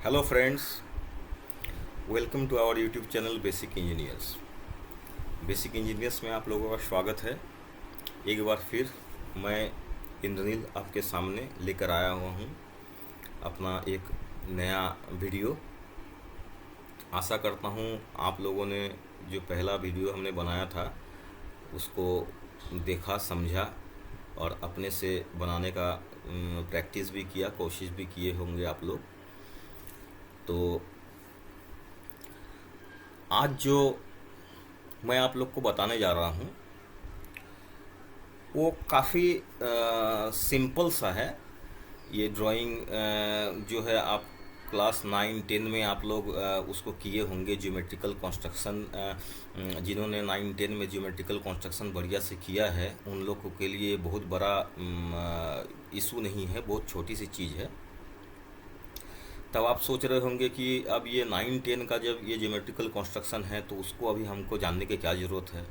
Hello friends, welcome to our YouTube channel basic engineers. Basic engineers में आप लोगों का स्वागत है। एक बार फिर मैं इंद्रनील आपके सामने लेकर आया हुआ हूँ अपना एक नया वीडियो। आशा करता हूँ आप लोगों ने जो पहला वीडियो हमने बनाया था उसको देखा, समझा और अपने से बनाने का प्रैक्टिस भी किया, कोशिश भी किए होंगे आप लोग। तो आज जो मैं आप लोग को बताने जा रहा हूँ वो काफ़ी सिंपल सा है। ये ड्राइंग जो है आप क्लास 9-10 में आप लोग उसको किए होंगे। ज्योमेट्रिकल कंस्ट्रक्शन जिन्होंने 9-10 में ज्योमेट्रिकल कंस्ट्रक्शन बढ़िया से किया है उन लोगों के लिए बहुत बड़ा इशू नहीं है, बहुत छोटी सी चीज़ है। तब आप सोच रहे होंगे कि अब ये 9-10 का जब ये ज्योमेट्रिकल कंस्ट्रक्शन है तो उसको अभी हमको जानने की क्या ज़रूरत है।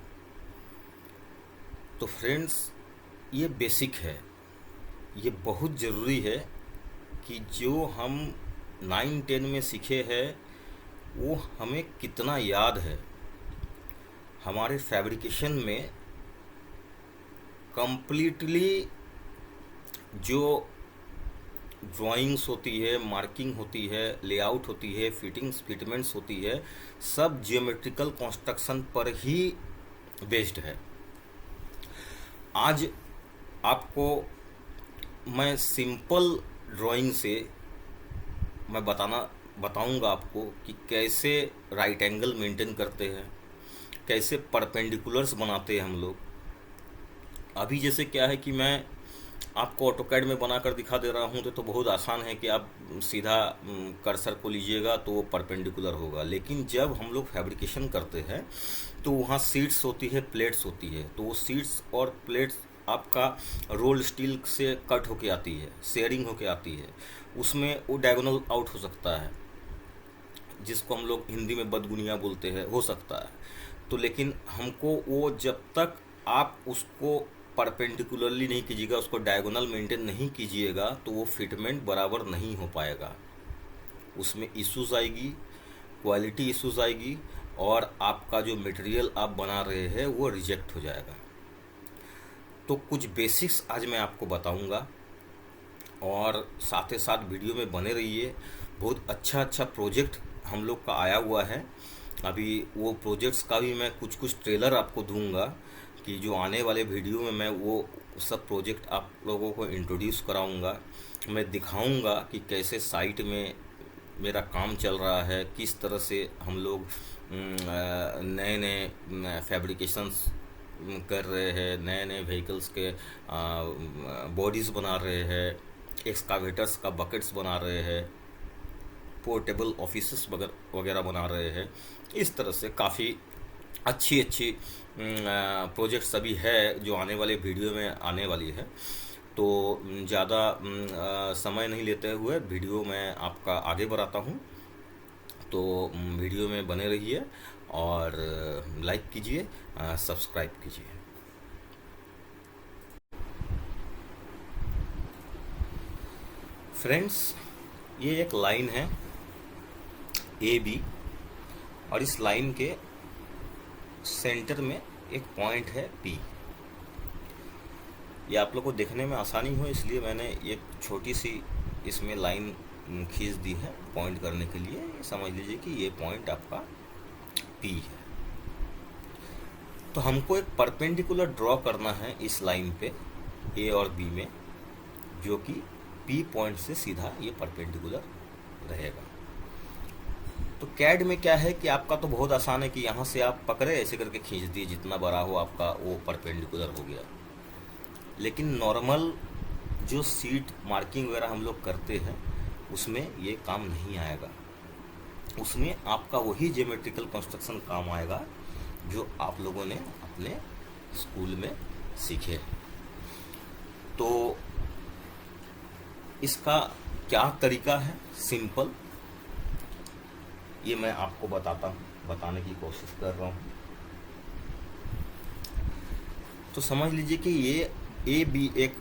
तो फ्रेंड्स, ये बेसिक है, ये बहुत ज़रूरी है कि जो हम 9-10 में सीखे हैं वो हमें कितना याद है। हमारे फैब्रिकेशन में कंप्लीटली जो ड्राइंग्स होती है, मार्किंग होती है, लेआउट होती है, फिटमेंट्स होती है, सब जियोमेट्रिकल कंस्ट्रक्शन पर ही बेस्ड है। आज आपको मैं सिंपल ड्राइंग से मैं बताऊंगा आपको कि कैसे राइट एंगल मेंटेन करते हैं, कैसे परपेंडिकुलर्स बनाते हैं हम लोग। अभी जैसे क्या है कि मैं आपको ऑटोकैड में बनाकर दिखा दे रहा हूँ तो बहुत आसान है कि आप सीधा कर्सर को लीजिएगा तो वो परपेंडिकुलर होगा। लेकिन जब हम लोग फैब्रिकेशन करते हैं तो वहाँ सीट्स होती है, प्लेट्स होती है, तो वो सीट्स और प्लेट्स आपका रोल स्टील से कट होके आती है, शेयरिंग होके आती है, उसमें वो डायगोनल आउट हो सकता है, जिसको हम लोग हिंदी में बदगुनिया बोलते हैं, हो सकता है। तो लेकिन हमको वो जब तक आप उसको परपेंडिकुलरली नहीं कीजिएगा, उसको डायगोनल मेंटेन नहीं कीजिएगा तो वो फिटमेंट बराबर नहीं हो पाएगा। उसमें इश्यूज आएगी, क्वालिटी इश्यूज आएगी और आपका जो मटेरियल आप बना रहे हैं वो रिजेक्ट हो जाएगा। तो कुछ बेसिक्स आज मैं आपको बताऊंगा और साथ ही साथ वीडियो में बने रहिए। बहुत अच्छा प्रोजेक्ट हम लोग का आया हुआ है। अभी वो प्रोजेक्ट्स का भी मैं कुछ ट्रेलर आपको दूंगा कि जो आने वाले वीडियो में मैं वो सब प्रोजेक्ट आप लोगों को इंट्रोड्यूस कराऊंगा। मैं दिखाऊंगा कि कैसे साइट में मेरा काम चल रहा है, किस तरह से हम लोग नए नए फैब्रिकेशंस कर रहे हैं, नए नए व्हीकल्स के बॉडीज़ बना रहे हैं, एक्सकावेटर्स का बकेट्स बना रहे हैं, पोर्टेबल ऑफिसेस वगैरह बना रहे हैं। इस तरह से काफ़ी अच्छी प्रोजेक्ट सभी है जो आने वाले वीडियो में आने वाली है। तो ज़्यादा समय नहीं लेते हुए वीडियो में आपका आगे बढ़ाता हूँ। तो वीडियो में बने रहिए और लाइक कीजिए, सब्सक्राइब कीजिए। फ्रेंड्स, ये एक लाइन है AB और इस लाइन के सेंटर में एक पॉइंट है P। ये आप लोग को देखने में आसानी हो इसलिए मैंने एक छोटी सी इसमें लाइन खींच दी है पॉइंट करने के लिए। समझ लीजिए कि ये पॉइंट आपका P है। तो हमको एक परपेंडिकुलर ड्रॉ करना है इस लाइन पे A और B में, जो कि P पॉइंट से सीधा ये परपेंडिकुलर रहेगा। तो कैड में क्या है कि आपका तो बहुत आसान है कि यहाँ से आप पकड़े ऐसे करके खींच दिए, जितना बड़ा हो आपका वो परपेंडिकुलर हो गया। लेकिन नॉर्मल जो सीट मार्किंग वगैरह हम लोग करते हैं उसमें ये काम नहीं आएगा। उसमें आपका वही ज्योमेट्रिकल कंस्ट्रक्शन काम आएगा जो आप लोगों ने अपने स्कूल में सीखे। तो इसका क्या तरीका है, सिंपल, ये मैं आपको बताने की कोशिश कर रहा हूँ। तो समझ लीजिए कि ये AB एक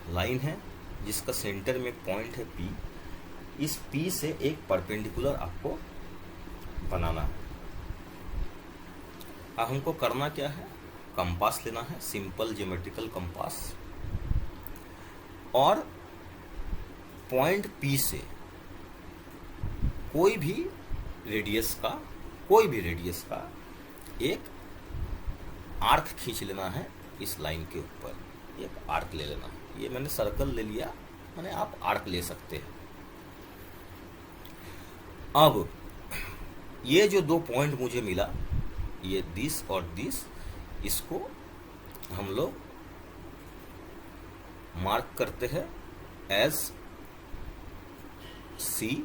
लाइन है जिसका सेंटर में पॉइंट है P। इस P से एक परपेंडिकुलर आपको बनाना है। अब हमको करना क्या है, कंपास लेना है, सिंपल ज्योमेट्रिकल कंपास, और पॉइंट P से कोई भी रेडियस का एक आर्क खींच लेना है। इस लाइन के ऊपर एक आर्क ले लेना है। ये मैंने सर्कल ले लिया, मैंने आप आर्क ले सकते हैं। अब ये जो दो पॉइंट मुझे मिला, ये दिस और दिस, इसको हम लोग मार्क करते हैं as C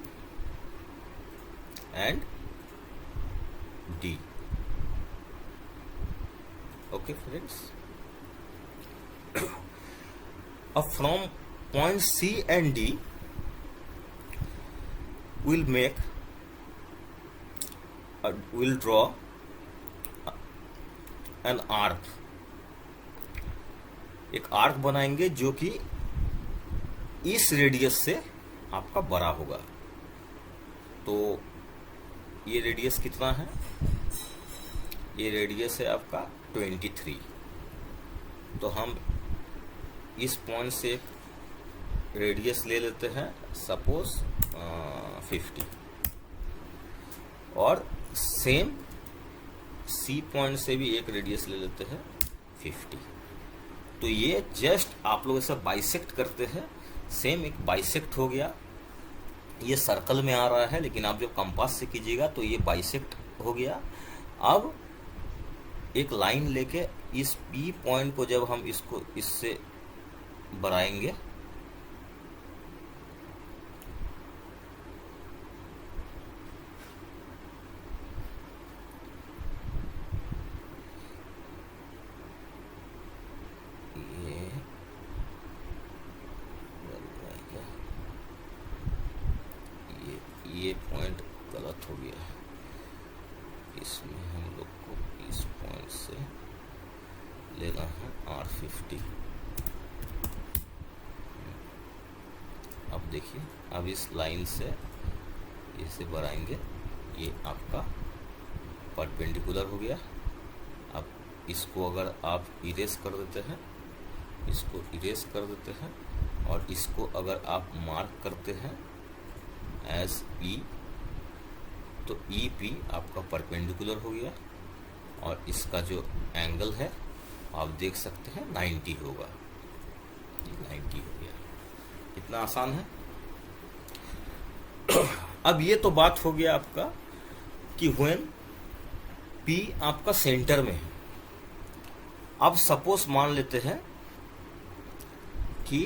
and D। Okay friends, from point C and D we'll draw an arc। एक आर्क बनाएंगे जो कि इस रेडियस से आपका बड़ा होगा। तो ये रेडियस कितना है, ये रेडियस है आपका 23। तो हम इस पॉइंट से रेडियस ले लेते हैं सपोज 50, और सेम C पॉइंट से भी एक रेडियस ले लेते हैं 50। तो ये जस्ट आप लोग ऐसा बाइसेक्ट करते हैं, सेम एक बाइसेक्ट हो गया। ये सर्कल में आ रहा है, लेकिन आप जब कंपास से कीजिएगा तो ये बाइसेक्ट हो गया। अब एक लाइन लेके इस P पॉइंट को जब हम इसको इससे बढ़ाएंगे, ये पॉइंट गलत हो गया है, इसमें हम लोग को इस पॉइंट से लेना है R50। अब देखिए, अब इस लाइन से इसे बढ़ाएंगे, ये आपका परपेंडिकुलर हो गया। अब इसको अगर आप इरेज कर देते हैं, इसको इरेज कर देते हैं, और इसको अगर आप मार्क करते हैं एज E, तो EP आपका परपेंडिकुलर हो गया, और इसका जो एंगल है आप देख सकते हैं 90 होगा। 90 हो गया। कितना आसान है। अब ये तो बात हो गया आपका कि व्हेन P आपका सेंटर में है। अब सपोज मान लेते हैं कि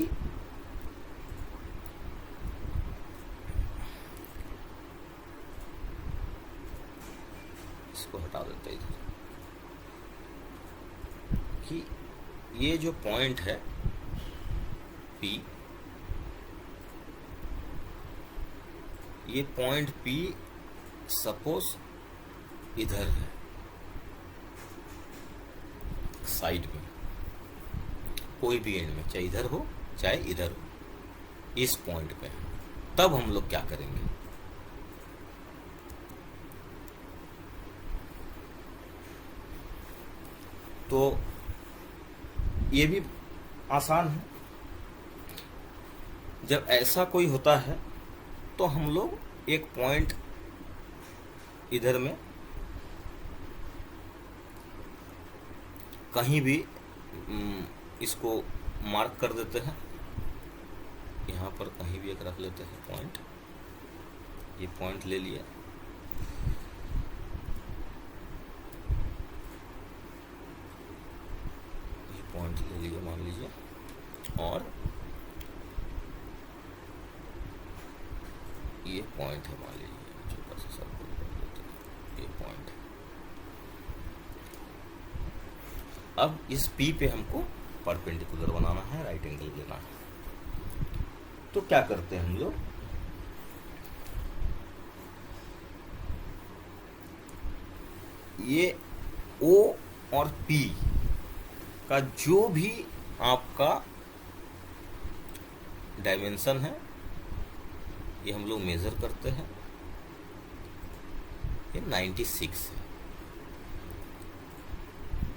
इसको हटा देते हैं इधर, कि ये जो पॉइंट है P, ये पॉइंट P सपोज इधर है साइड में, कोई भी एंड में, चाहे इधर हो चाहे इधर हो, इस पॉइंट पे। तब हम लोग क्या करेंगे, तो ये भी आसान है। जब ऐसा कोई होता है तो हम लोग एक पॉइंट इधर में कहीं भी इसको मार्क कर देते हैं। यहाँ पर कहीं भी एक रख लेते हैं पॉइंट। ये पॉइंट ले लिया, ये पॉइंट ले लिया मान लीजिए, और ये पॉइंट है मान लीजिए, छोटा सा सर्कल कर लेते हैं, ये पॉइंट है। अब इस P पे हमको परपेंडिकुलर बनाना है, राइट एंगल लेना है। तो क्या करते हैं हम लोग, ये O और P का जो भी आपका डायमेंशन है, ये हम लोग मेज़र करते हैं, ये 96 है।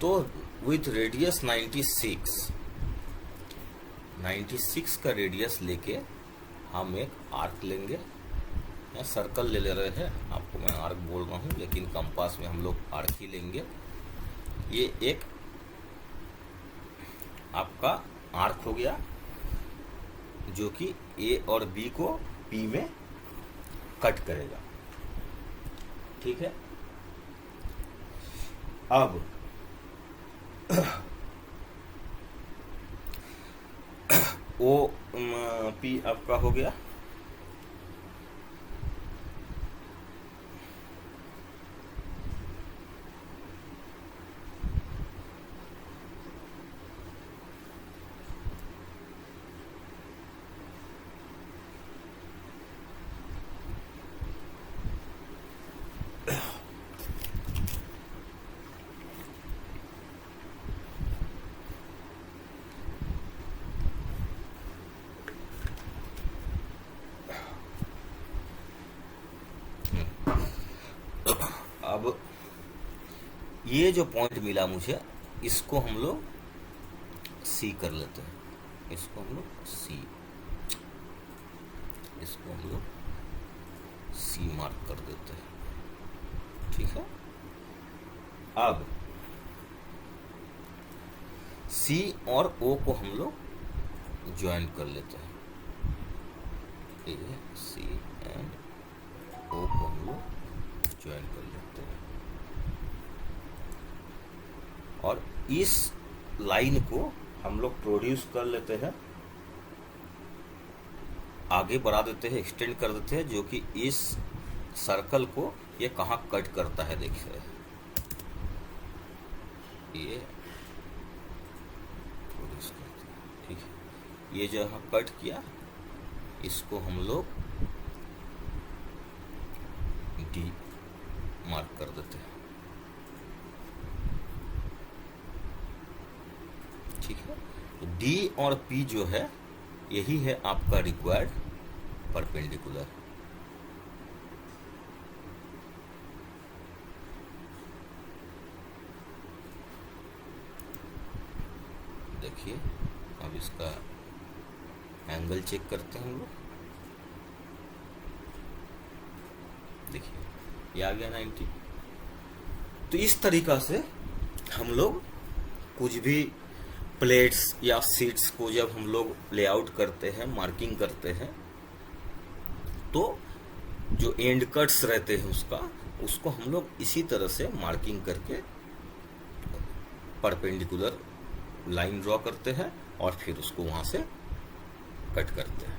तो विथ रेडियस 96 का रेडियस लेके हम एक आर्क लेंगे, या सर्कल ले रहे हैं, आपको मैं आर्क बोल रहा हूँ लेकिन कंपास में हम लोग आर्क ही लेंगे। ये एक आपका आर्क हो गया जो कि ए और बी को पी में कट करेगा, ठीक है। अब ओ पी आपका हो गया, अब ये जो पॉइंट मिला मुझे, इसको हम लोग सी कर लेते हैं, इसको हम लोग सी, इसको हम लोग सी मार्क कर देते हैं, ठीक है। अब सी और ओ को हम लोग ज्वाइन कर लेते हैं, ए सी एंड ओ को हम लोग ज्वाइन कर लेते हैं, और इस लाइन को हम लोग प्रोड्यूस कर लेते हैं, आगे बढ़ा देते हैं, एक्सटेंड कर देते हैं, जो कि इस सर्कल को ये कहाँ कट करता है, देखिए ये प्रोड्यूस करते हैं, ठीक है। ये जो यहाँ कट किया, इसको हम लोग डी मार्क कर देते हैं, ठीक है। तो डी और पी जो है, यही है आपका रिक्वायर्ड परपेंडिकुलर। देखिए अब इसका एंगल चेक करते हैं हम लोग, देखिए ये आ गया 90। तो इस तरीका से हम लोग कुछ भी प्लेट्स या सीट्स को जब हम लोग लेआउट करते हैं, मार्किंग करते हैं, तो जो एंड कट्स रहते हैं उसको हम लोग इसी तरह से मार्किंग करके परपेंडिकुलर लाइन ड्रॉ करते हैं और फिर उसको वहां से कट करते हैं।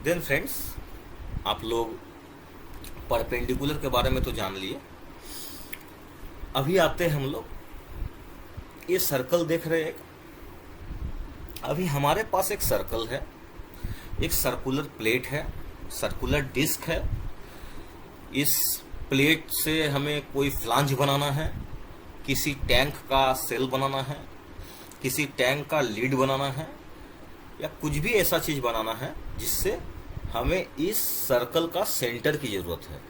देन फ्रेंड्स, आप लोग परपेंडिकुलर के बारे में तो जान लिए, अभी आते हैं हम लोग, ये सर्कल देख रहे हैं, अभी हमारे पास एक सर्कल है, एक सर्कुलर प्लेट है, सर्कुलर डिस्क है, इस प्लेट से हमें कोई फ्लांज बनाना है, किसी टैंक का सेल बनाना है, किसी टैंक का लीड बनाना है, या कुछ भी ऐसा चीज बनाना है जिससे हमें इस सर्कल का सेंटर की जरूरत है।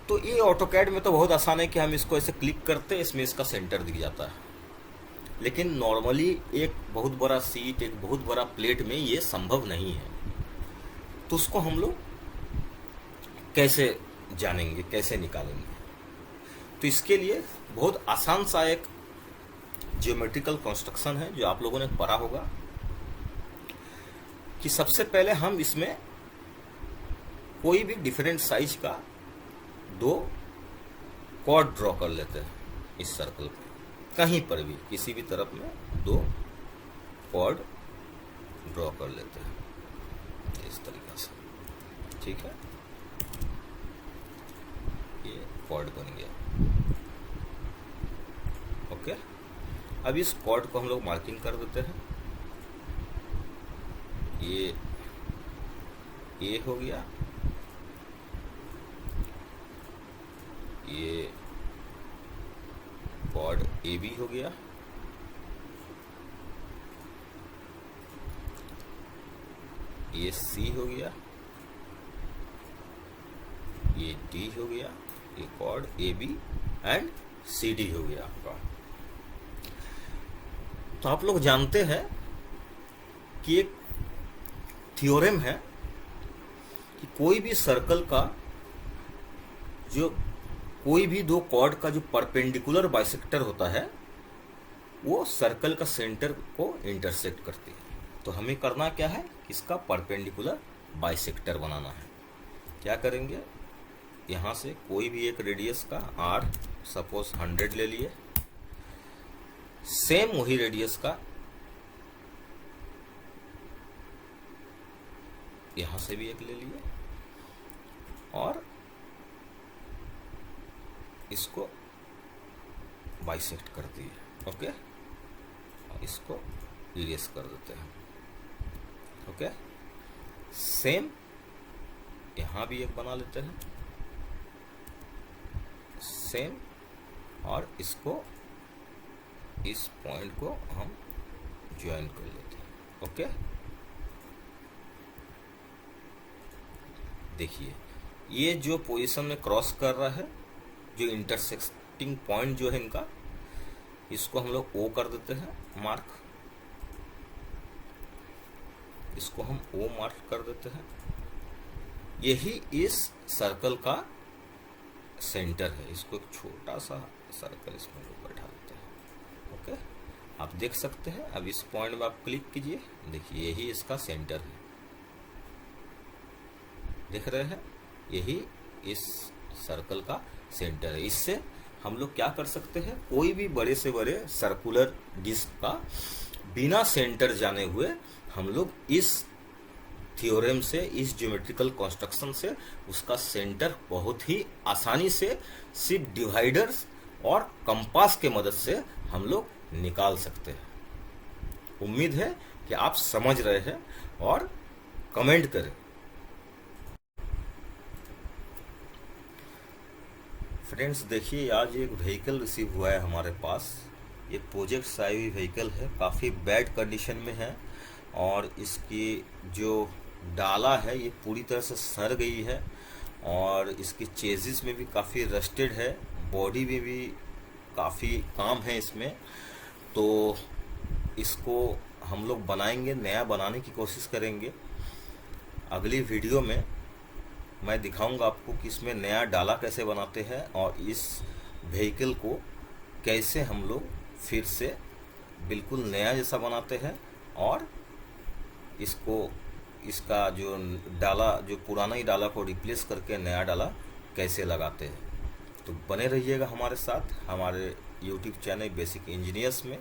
तो ये ऑटोकैड में तो बहुत आसान है कि हम इसको ऐसे क्लिक करते हैं, इसमें इसका सेंटर दिख जाता है, लेकिन नॉर्मली एक बहुत बड़ा सीट, एक बहुत बड़ा प्लेट में ये संभव नहीं है। तो उसको हम लोग कैसे जानेंगे, कैसे निकालेंगे? तो इसके लिए बहुत आसान सा एक ज्योमेट्रिकल कंस्ट्रक्शन है जो आप लोगों ने पढ़ा होगा, कि सबसे पहले हम इसमें कोई भी डिफरेंट साइज का दो कॉर्ड ड्रॉ कर लेते हैं, इस सर्कल पे कहीं पर भी किसी भी तरफ में दो कॉर्ड ड्रॉ कर लेते हैं इस तरीके से, ठीक है। ये कॉर्ड बन गया, ओके। अब इस कॉर्ड को हम लोग मार्किंग कर देते हैं, ये ए हो गया, ये कॉर्ड ए बी हो गया, ये सी हो गया, ये डी हो गया, ये cord A B and C D हो गया आपका। तो आप लोग जानते हैं कि एक थ्योरम है कि कोई भी सर्कल का जो कोई भी दो कॉर्ड का जो परपेंडिकुलर बाइसेक्टर होता है वो सर्कल का सेंटर को इंटरसेक्ट करती है। तो हमें करना क्या है, इसका परपेंडिकुलर बाइसेक्टर बनाना है। क्या करेंगे, यहाँ से कोई भी एक रेडियस का आर सपोज 100 ले लिए, सेम वही रेडियस का यहां से भी एक ले लिए और इसको बाइसेक्ट कर दिए। ओके, और इसको इरेज कर देते हैं। ओके, सेम यहां भी एक बना लेते हैं सेम, और इसको इस पॉइंट को हम ज्वाइन कर लेते हैं। ओके, देखिए ये जो पोजीशन में क्रॉस कर रहा है, जो इंटरसेक्टिंग पॉइंट जो है इनका, इसको हम लोग ओ कर देते हैं मार्क, इसको हम ओ मार्क कर देते हैं। यही इस सर्कल का सेंटर है। इसको एक छोटा सा सर्कल इसमें लोग बैठा देते हैं। ओके, आप देख सकते हैं। अब इस पॉइंट में आप क्लिक कीजिए, देखिए यही इसका सेंटर है, देख रहे हैं, यही इस सर्कल का सेंटर है। इससे हम लोग क्या कर सकते हैं, कोई भी बड़े से बड़े सर्कुलर डिस्क का बिना सेंटर जाने हुए हम लोग इस थ्योरम से, इस ज्योमेट्रिकल कंस्ट्रक्शन से उसका सेंटर बहुत ही आसानी से सिर्फ डिवाइडर्स और कंपास के मदद से हम लोग निकाल सकते हैं। उम्मीद है कि आप समझ रहे हैं और कमेंट करें। फ्रेंड्स देखिए, आज एक व्हीकल रिसीव हुआ है हमारे पास। ये प्रोजेक्ट से आई हुई व्हीकल है, काफ़ी बैड कंडीशन में है और इसकी जो डाला है ये पूरी तरह से सड़ गई है और इसकी चेजिस में भी काफ़ी रस्टेड है, बॉडी में भी काफ़ी काम है इसमें। तो इसको हम लोग बनाएंगे, नया बनाने की कोशिश करेंगे। अगली वीडियो में मैं दिखाऊंगा आपको कि इसमें नया डाला कैसे बनाते हैं और इस व्हीकल को कैसे हम लोग फिर से बिल्कुल नया जैसा बनाते हैं और इसका जो डाला, जो पुराना ही डाला को रिप्लेस करके नया डाला कैसे लगाते हैं। तो बने रहिएगा हमारे साथ, हमारे YouTube चैनल बेसिक इंजीनियर्स में।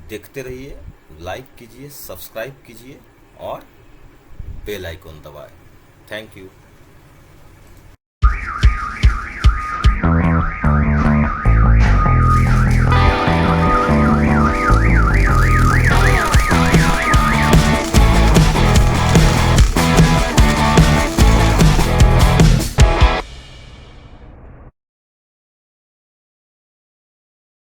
देखते रहिए, लाइक कीजिए, सब्सक्राइब कीजिए और बेल आइकन दबाएं। Thank you.